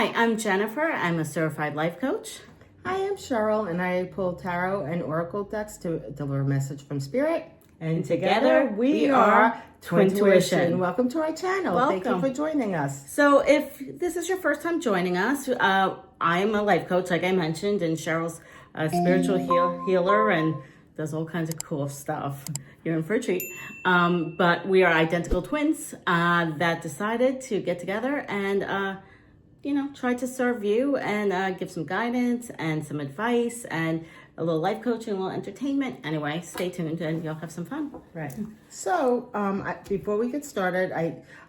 Hi, I'm Jennifer. I'm a certified life coach. Hi, I'm Cheryl, and I pull tarot and oracle decks to deliver a message from Spirit. And together we are Twin Tuition. Welcome to our channel. Welcome. Thank you for joining us. So if this is your first time joining us, I'm a life coach, like I mentioned, and Cheryl's a spiritual healer and does all kinds of cool stuff. You're in for a treat. But we are identical twins that decided to get together and try to serve you and give some guidance and some advice and a little life coaching, a little entertainment. Anyway, stay tuned and you'll have some fun. Right. So before we get started,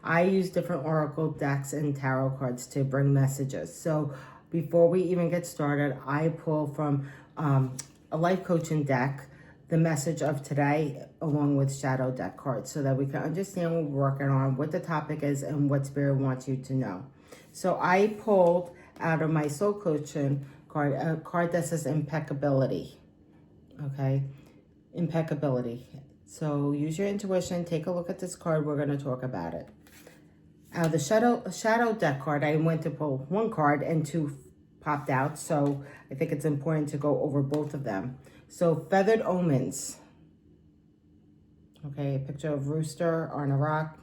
I use different oracle decks and tarot cards to bring messages. So before we even get started, I pull from a life coaching deck the message of today along with shadow deck cards so that we can understand what we're working on, what the topic is, and what Spirit wants you to know. So I pulled out of my soul coaching card a card that says impeccability. Okay, impeccability. So use your intuition. Take a look at this card. We're going to talk about it. Out of the shadow deck card, I went to pull one card and two popped out. So I think it's important to go over both of them. So feathered omens. Okay, a picture of rooster on a rock.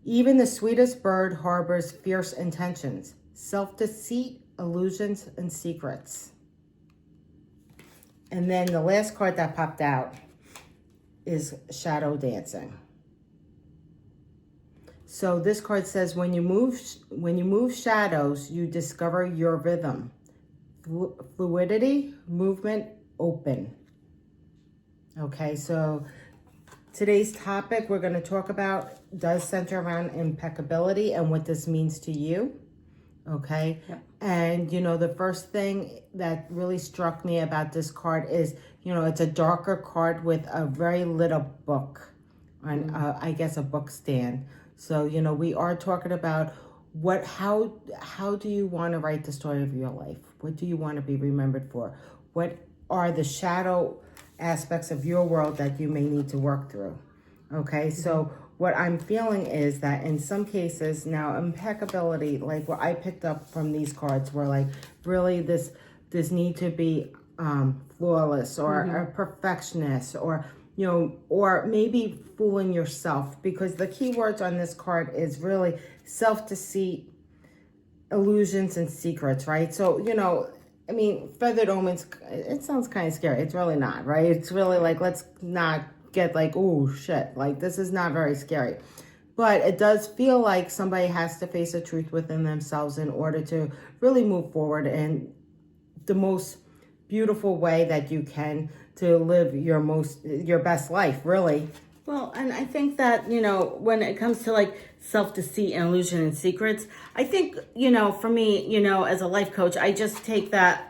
Even the sweetest bird harbors fierce intentions, self-deceit, illusions, and secrets. And then the last card that popped out is shadow dancing. So this card says, when you move shadows, you discover your rhythm. Fluidity, movement, open. Okay, so today's topic we're going to talk about does center around impeccability and what this means to you. Okay. Yep. And, the first thing that really struck me about this card is, it's a darker card with a very little book on, I guess, a book stand. So, we are talking about how do you want to write the story of your life? What do you want to be remembered for? What are the shadow aspects of your world that you may need to work through? Okay, so what I'm feeling is that in some cases now, impeccability, like what I picked up from these cards were like really this need to be flawless or a perfectionist or or maybe fooling yourself, because the key words on this card is really self-deceit, illusions, and secrets, right? So, feathered omens, it sounds kind of scary. It's really not, right? It's really like, let's not get like, oh shit, like this is not very scary. But it does feel like somebody has to face a truth within themselves in order to really move forward in the most beautiful way that you can to live your best life, really. Well, and I think that, when it comes to like self-deceit and illusion and secrets, I think, for me, as a life coach, I just take that,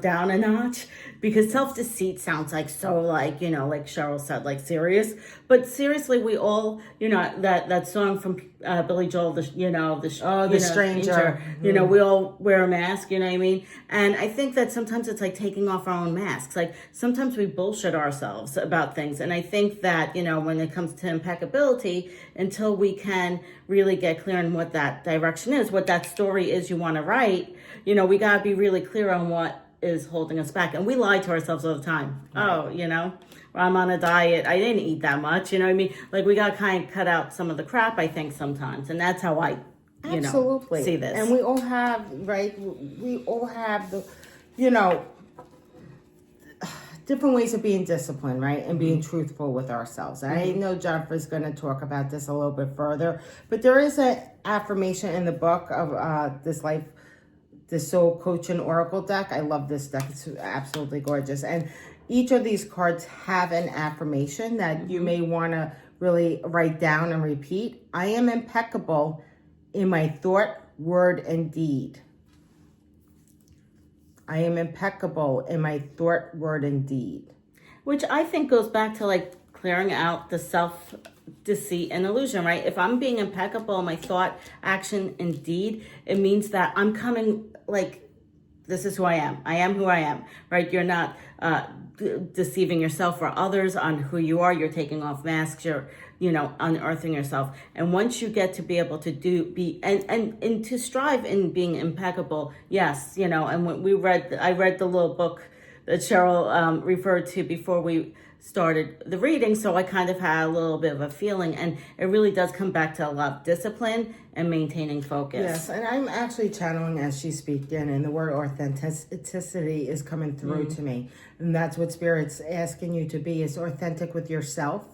down a notch, because self-deceit sounds like so like, like Cheryl said, like serious. But seriously, we all, that song from Billy Joel, the stranger, we all wear a mask, you know what I mean? And I think that sometimes it's like taking off our own masks. Like sometimes we bullshit ourselves about things. And I think that, when it comes to impeccability, until we can really get clear on what that direction is, what that story is you want to write, we got to be really clear on what is holding us back. And we lie to ourselves all the time. Right. Oh, I'm on a diet. I didn't eat that much. You know what I mean? Like we got to kind of cut out some of the crap, I think, sometimes. And that's how I, absolutely see this. And we all have, right? We all have the, different ways of being disciplined, right? And being truthful with ourselves. I know Jennifer's going to talk about this a little bit further, but there is an affirmation in the book of the Soul Coaching Oracle deck. I love this deck. It's absolutely gorgeous. And each of these cards have an affirmation that you may want to really write down and repeat. I am impeccable in my thought, word, and deed. I am impeccable in my thought, word, and deed. Which I think goes back to like clearing out the self-deceit and illusion, right? If I'm being impeccable in my thought, action, and deed, it means that I'm coming like, this is who I am. I am who I am, right? You're not deceiving yourself or others on who you are. You're taking off masks. You're unearthing yourself. And once you get to be able to and to strive in being impeccable, yes, and when I read the little book that Cheryl referred to before we started the reading, so I kind of had a little bit of a feeling, and it really does come back to a lot of discipline and maintaining focus. Yes, and I'm actually channeling as she's speaking, and the word authenticity is coming through to me, and that's what Spirit's asking you to be, is authentic with yourself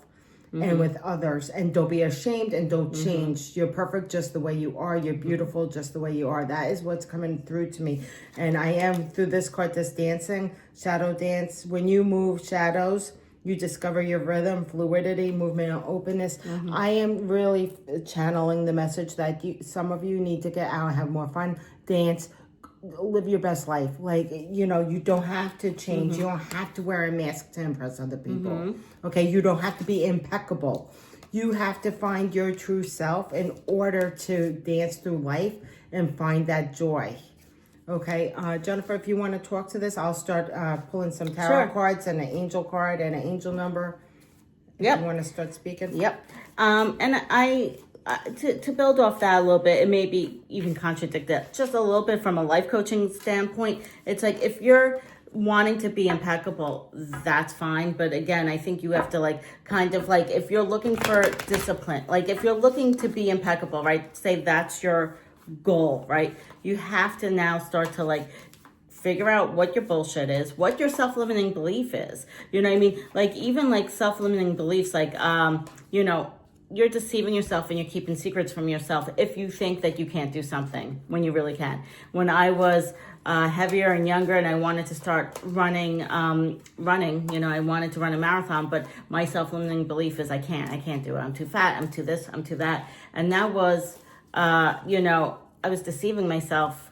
and with others, and don't be ashamed and don't change. You're perfect just the way you are. You're beautiful just the way you are. That is what's coming through to me, and I am through this card, this dancing shadow dance. When you move shadows, you discover your rhythm, fluidity, movement, and openness. I am really channeling the message that some of you need to get out and have more fun, dance, live your best life. Like, you don't have to change. You don't have to wear a mask to impress other people. Okay, you don't have to be impeccable. You have to find your true self in order to dance through life and find that joy. Okay, Jennifer, if you want to talk to this, I'll start pulling some tarot cards and an angel card and an angel number. Yep. You want to start speaking? Yep. And I to build off that a little bit, it may be even contradict that just a little bit from a life coaching standpoint. It's like, if you're wanting to be impeccable, that's fine. But again, I think you have to if you're looking for discipline, like if you're looking to be impeccable, right? Say that's your goal, right? You have to now start to figure out what your bullshit is, what your self-limiting belief is. You know what I mean? Even self-limiting beliefs, you're deceiving yourself and you're keeping secrets from yourself if you think that you can't do something when you really can. When I was heavier and younger and I wanted to start running, I wanted to run a marathon, but my self-limiting belief is I can't do it. I'm too fat, I'm too this, I'm too that. And that was, I was deceiving myself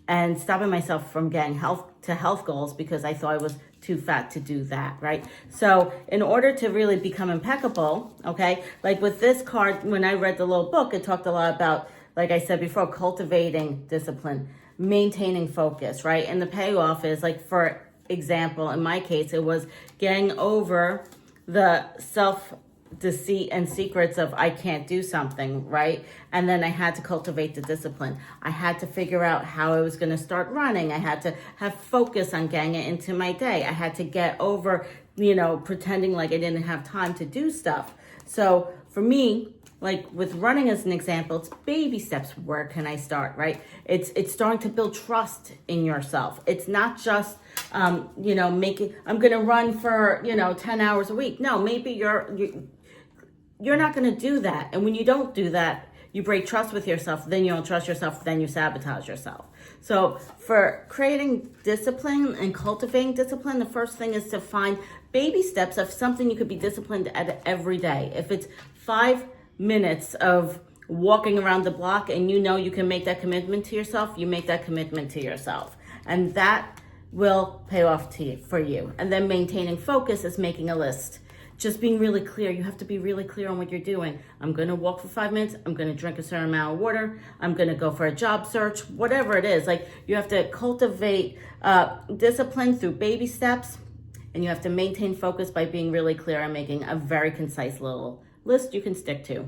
and stopping myself from getting health goals because I thought I was too fat to do that, right? So in order to really become impeccable, okay, like with this card, when I read the little book, it talked a lot about, like I said before, cultivating discipline, maintaining focus, right? And the payoff is, for example, in my case, it was getting over the self-deceit and secrets of I can't do something, right? And then I had to cultivate the discipline. I had to figure out how I was going to start running. I had to have focus on getting it into my day. I had to get over, pretending like I didn't have time to do stuff. So for me, with running as an example, it's baby steps. Where can I start, right? It's starting to build trust in yourself. It's not just, I'm going to run for, 10 hours a week. No, maybe you're not going to do that. And when you don't do that, you break trust with yourself, then you don't trust yourself, then you sabotage yourself. So for creating discipline and cultivating discipline, the first thing is to find baby steps of something you could be disciplined at every day. If it's 5 minutes of walking around the block and you can make that commitment to yourself, you make that commitment to yourself. And that will pay off for you. And then maintaining focus is making a list. Just being really clear. You have to be really clear on what you're doing. I'm going to walk for 5 minutes. I'm going to drink a certain amount of water. I'm going to go for a job search, whatever it is. You have to cultivate discipline through baby steps, and you have to maintain focus by being really clear and making a very concise little list you can stick to.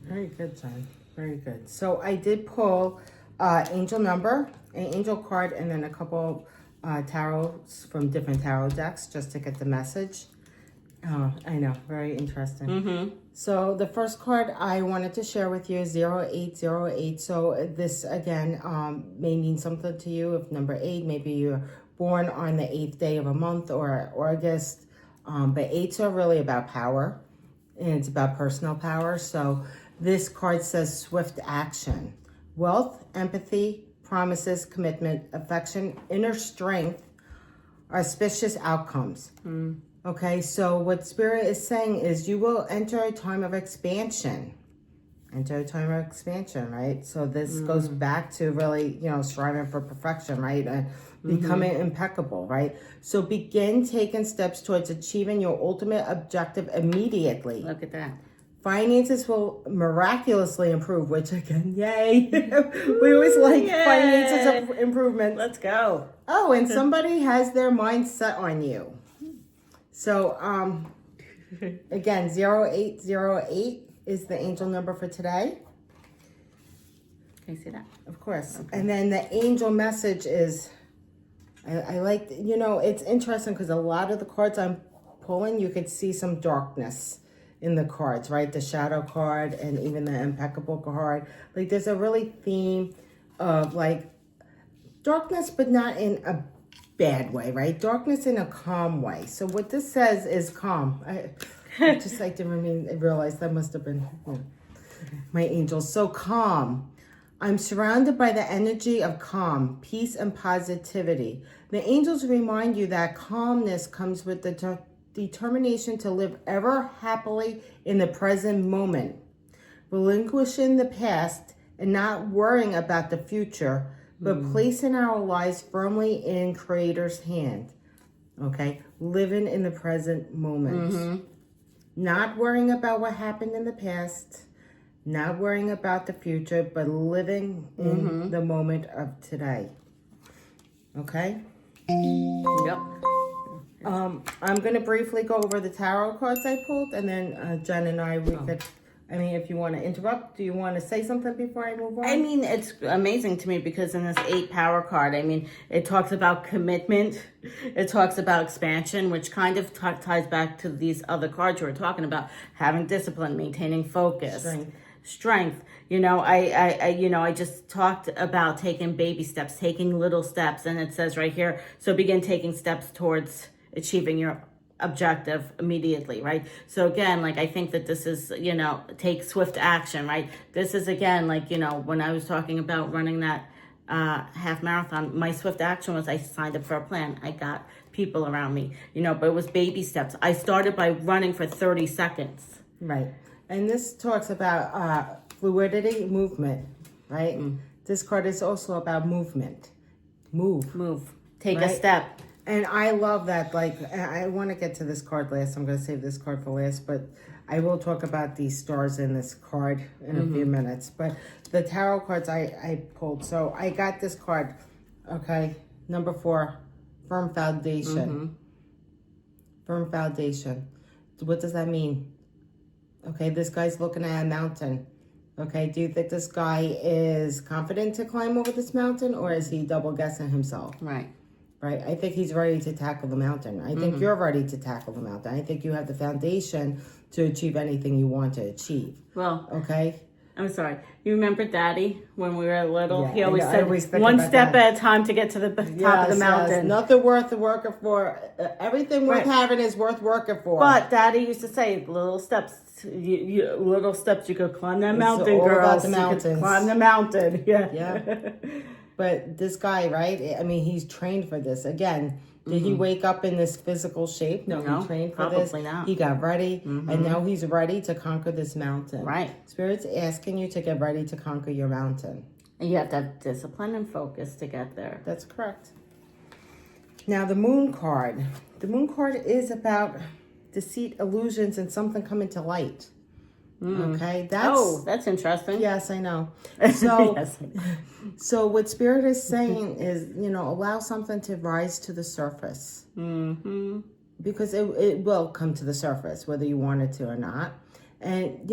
Very good, Jen. Very good. So I did pull angel number, an angel card, and then a couple tarots from different tarot decks just to get the message. Oh, I know. Very interesting. So the first card I wanted to share with you is 0808. So this, again, may mean something to you. If number 8, maybe you're born on the 8th day of a month or August. But 8s are really about power, and it's about personal power. So this card says swift action, wealth, empathy, promises, commitment, affection, inner strength, auspicious outcomes. Okay, so what Spirit is saying is you will enter a time of expansion. Enter a time of expansion, right? So this goes back to really, striving for perfection, right? Becoming impeccable, right? So begin taking steps towards achieving your ultimate objective immediately. Look at that. Finances will miraculously improve, which again, yay. We always like finances improvement. Let's go. Oh, and somebody has their mind set on you. So, Again, 0808 is the angel number for today. Can you see that? Of course. Okay. And then the angel message is, I like, it's interesting because a lot of the cards I'm pulling, you could see some darkness in the cards, right? The shadow card and even the impeccable card. Like there's a really theme of like darkness, but not in a bad way, right? Darkness in a calm way. So what this says is calm. I didn't realize that must have been my angels. So calm. I'm surrounded by the energy of calm, peace, and positivity. The angels remind you that calmness comes with the determination to live ever happily in the present moment, relinquishing the past and not worrying about the future, but placing our lives firmly in Creator's hand. Okay? Living in the present moment. Not worrying about what happened in the past, not worrying about the future, but living in the moment of today. Okay? Yep. I'm going to briefly go over the tarot cards I pulled, and then Jen and I, if you want to interrupt, do you want to say something before I move on? I mean, it's amazing to me because in this 8 power card, I mean, it talks about commitment. It talks about expansion, which kind of ties back to these other cards you were talking about, having discipline, maintaining focus, strength. I just talked about taking baby steps, taking little steps. And it says right here, so begin taking steps towards achieving your objective immediately, right? So again, like I think that this is, take swift action, right? This is again, like, when I was talking about running that half marathon, my swift action was I signed up for a plan. I got people around me, but it was baby steps. I started by running for 30 seconds. Right. And this talks about fluidity, movement, right? This card is also about movement. Move. Take a step. And I love that. Like, I want to get to this card last. I'm going to save this card for last, but I will talk about these stars in this card in a few minutes. But the tarot cards I pulled. So I got this card, okay, number 4, firm foundation. Firm foundation. What does that mean? Okay, this guy's looking at a mountain. Okay, do you think this guy is confident to climb over this mountain, or is he double guessing himself? Right. Right. I think he's ready to tackle the mountain. I think you're ready to tackle the mountain. I think you have the foundation to achieve anything you want to achieve. Well, okay. I'm sorry. You remember Daddy when we were little? Yeah, he always said, think one about step that. at a time to get to the top of the mountain. Yes. Nothing worth working for. Everything worth having is worth working for. But Daddy used to say, little steps. Little steps. You could climb that mountain, all girls. about the mountains. You could climb the mountain. Yeah. Yeah. But this guy, right? I mean, he's trained for this. Again, did he wake up in this physical shape? No, he trained for this. Not. He got ready, and now he's ready to conquer this mountain. Right. Spirit's asking you to get ready to conquer your mountain. And you have to have discipline and focus to get there. That's correct. Now, the moon card. The moon card is about deceit, illusions, and something coming to light. Okay, that's interesting. Yes, I know. So, Yes, I know. So what Spirit is saying is, allow something to rise to the surface. Because it will come to the surface, whether you want it to or not. And,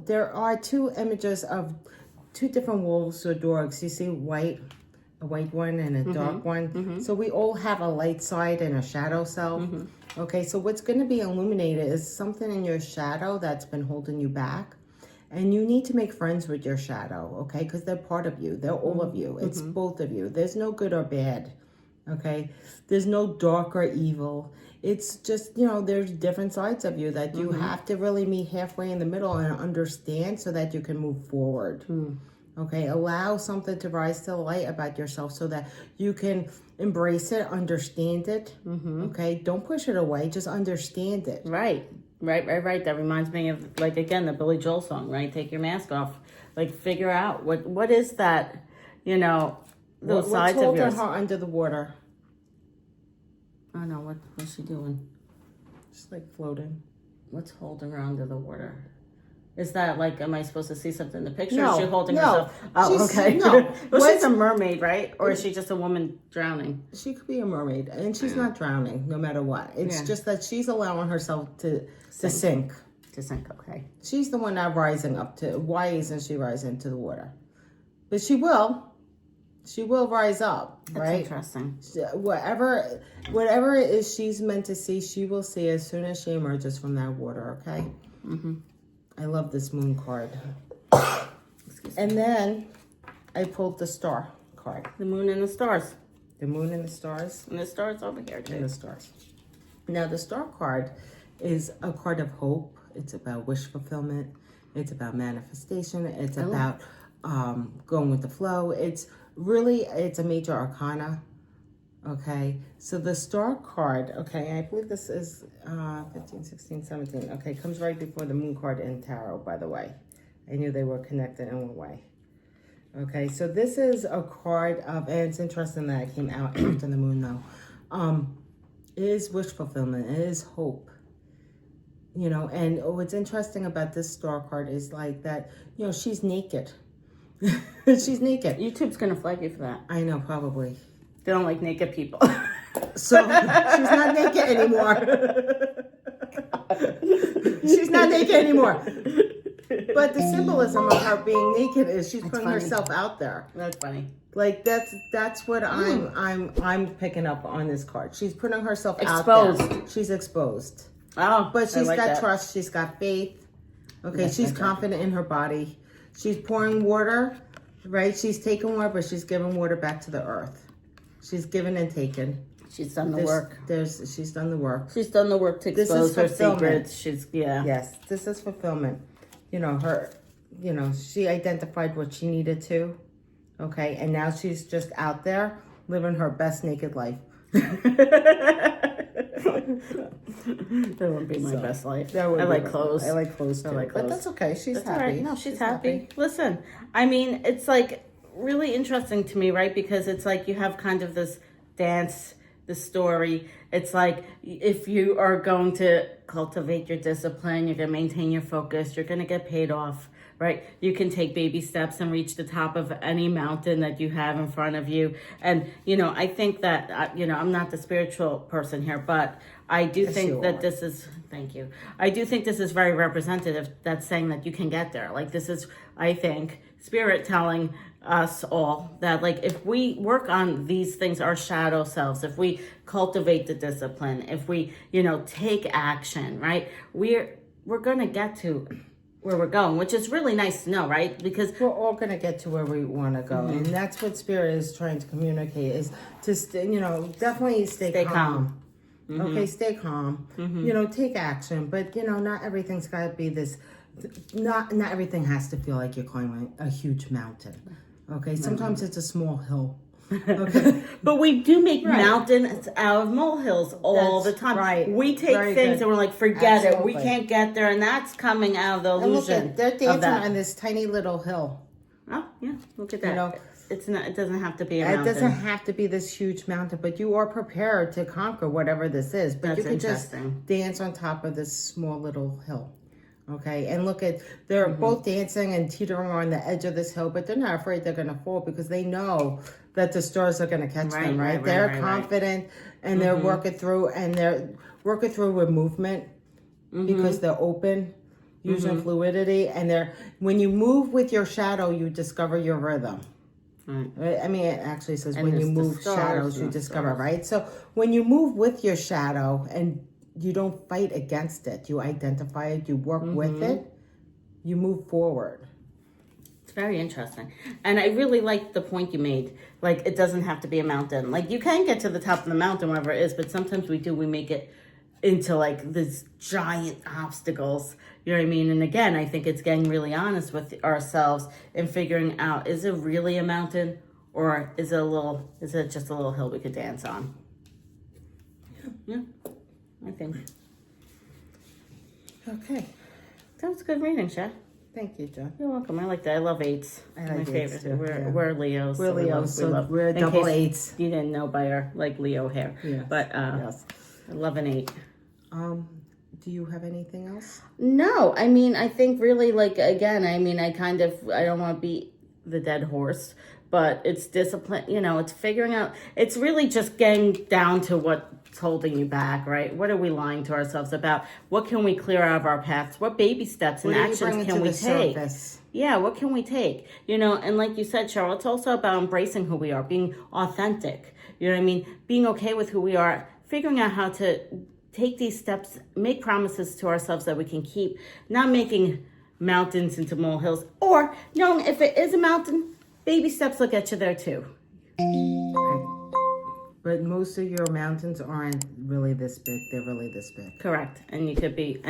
there are 2 images of 2 different wolves or dogs. You see a white one and a dark one. So we all have a light side and a shadow self. Okay, so what's going to be illuminated is something in your shadow that's been holding you back. And you need to make friends with your shadow, okay? Because they're part of you. They're all of you. It's both of you. There's no good or bad, okay? There's no dark or evil. It's just, there's different sides of you that you have to really meet halfway in the middle and understand so that you can move forward. Okay, allow something to rise to the light about yourself so that you can embrace it, understand it. Okay, don't push it away, just understand it. Right. That reminds me of, like, again, the Billy Joel song, right? Take your mask off. Like, figure out what is that, those sides of yours. What's holding her under the water? I don't know, what's she doing? Just like floating. What's holding her under the water? Is that like, am I supposed to see something in the picture? No, Is she holding no. herself? Oh, She's- okay. no. Well, she's What- a mermaid, right? Or is she just a woman drowning? She could be a mermaid, and she's not drowning, no matter what. It's Yeah. just that she's allowing herself to sink. To sink, okay. She's the one not rising up to. Why isn't she rising to the water? But she will. She will rise up, That's right? interesting. Whatever it is she's meant to see, she will see as soon as she emerges from that water. Okay. Mm-hmm. I love this moon card. Excuse me. And then I pulled the star card. The moon and the stars. The moon and the stars. And the stars over here, And too. the stars. Now, the star card is a card of hope. It's about wish fulfillment. It's about manifestation. It's about going with the flow. It's a major arcana. Okay, so the star card, okay, I believe this is 15, 16, 17. Okay, comes right before the moon card in tarot, by the way. I knew they were connected in a way. Okay, so this is a card of, and it's interesting that it came out after the moon though. It is wish fulfillment, it is hope. You know, and what's interesting about this star card is like that, you know, she's naked. She's naked. YouTube's going to flag you for that. I know, probably. They don't like naked people. So she's not naked anymore. She's not naked anymore. But the symbolism of her being naked is she's putting funny. herself out there. That's funny. Like that's what I'm picking up on this card. She's putting herself out Exposed. there. She's exposed. Oh, But she's I like got that. trust, she's got faith. Okay, Yes, she's I do. confident in her body. She's pouring water, right? She's taking water, but she's giving water back to the earth. She's given and taken. She's done the work. She's done the work. She's done the work to This expose is her fulfillment. secrets. She's, yeah. Yes, this is fulfillment. You know, she identified what she needed to. Okay, and now she's just out there living her best naked life. That wouldn't be my best life. That would I be like my- clothes. I like clothes too. I like But clothes. that's okay. She's That's happy. all right. No, she's happy. Listen, I mean, it's like really interesting to me, right? Because it's like you have kind of this dance, the story. It's like if you are going to cultivate your discipline, you're going to maintain your focus, you're going to get paid off, right? You can take baby steps and reach the top of any mountain that you have in front of you. And, you know, I think that, you know, I'm not the spiritual person here, but I do you think that are. this is, thank you. I do think this is very representative. That's saying that you can get there. Like this is, I think, spirit telling us all that like if we work on these things, our shadow selves, if we cultivate the discipline, if we, you know, take action, right? We're gonna get to where we're going, which is really nice to know, right? Because We're all going to get to where we want to go. Mm-hmm. And that's what Spirit is trying to communicate is to, definitely stay calm. Mm-hmm. Okay, stay calm. You know, take action. But, you know, not everything's got to be this, not everything has to feel like you're climbing a huge mountain. Okay, sometimes it's a small hill. Okay. but we do make Right. mountains out of molehills all That's the time. right. We take Very things good. and we're like, forget it. We Absolutely. can't get there, and that's coming out of the And look illusion at, they're of dancing that. on this tiny little hill. Oh yeah, look at that. know, it's not. It doesn't have to be a It mountain. doesn't have to be this huge mountain, but you are prepared to conquer whatever this is. But That's you could just interesting. dance on top of this small little hill. Okay, and look at, they're Mm-hmm. both dancing and teetering on the edge of this hill, but they're not afraid they're going to fall because they know that the stars are going to catch Right, them, right? right, They're right, right. confident and they're working through, and they're working through with movement because they're open, using fluidity, and when you move with your shadow, you discover your rhythm. Right. I mean, it actually says And when you it's the move stars shadows, and you the discover, stars. right? So when you move with your shadow and you don't fight against it, you identify it, you work with it, you move forward. It's very interesting. And I really like the point you made. Like, it doesn't have to be a mountain. Like, you can get to the top of the mountain, wherever it is, but sometimes we make it into, like, these giant obstacles. You know what I mean? And again, I think it's getting really honest with ourselves and figuring out, is it really a mountain? Or is it just a little hill we could dance on? Yeah, I think. Okay. That was a good reading, Chef. Thank you, John. You're welcome. I like that. I love eights. I My like favorite. eights too, yeah. We're Leos. We're we Leos, so love. we're in double case eights. You didn't know by our like Leo hair. Yes, But yes. I love an 8. do you have anything else? No, I mean, I think really, like, again, I mean, I don't want to beat the dead horse, but it's discipline, it's figuring out, it's really just getting down to what's holding you back, right? What are we lying to ourselves about? What can we clear out of our paths? What baby steps and actions can we take? Yeah, what can we take? And like you said, Cheryl, it's also about embracing who we are, being authentic. You know what I mean? Being okay with who we are, figuring out how to take these steps, make promises to ourselves that we can keep, not making mountains into molehills, or knowing if it is a mountain, baby steps will get you there too. But most of your mountains aren't really this big. They're really this big. Correct. And you could be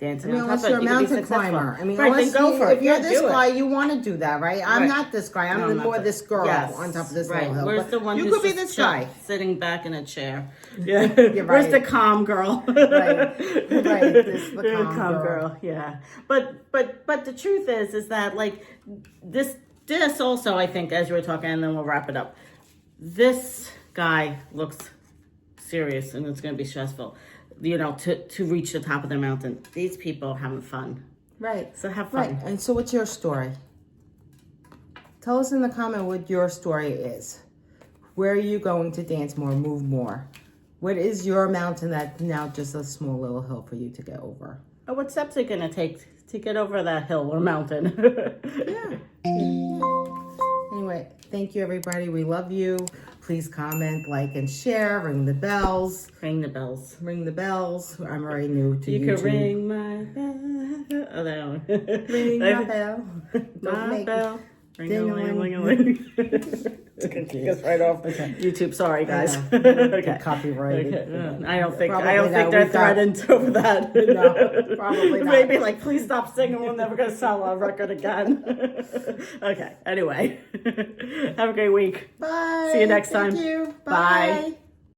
dancing. Unless you're a mountain climber. Right, then go for it. If you're this guy, you want to do that, right? I'm not this guy. I'm more this girl on top of this little hill. Where's the one you who's could be this guy sitting back in a chair? Yeah. You're right. Where's the calm girl? Right. This is the calm girl. Yeah. But the truth is that like this also, I think, as you were talking, and then we'll wrap it up. This guy looks serious, and it's going to be stressful. To reach the top of the mountain. These people are having fun. Right. So have fun. Right. And so what's your story? Tell us in the comment what your story is. Where are you going to dance more, move more? What is your mountain that's now just a small little hill for you to get over? Oh, what steps are you going to take to get over that hill or mountain? Yeah. Anyway, thank you, everybody. We love you. Please comment, like, and share. Ring the bells. Ring the bells. Ring the bells. I'm very new to YouTube. You can ring my bell. Oh, that one. Ring my bell. My bell. Ring-a-ling-ling-a-ling. It's right off YouTube. Sorry, guys. Okay. Copyrighted. Okay. I don't think they're threatened over that. No, probably not. Maybe like, please stop singing. We're never gonna sell our record again. Okay. Anyway, have a great week. Bye. See you next time. Thank you. Bye. Bye.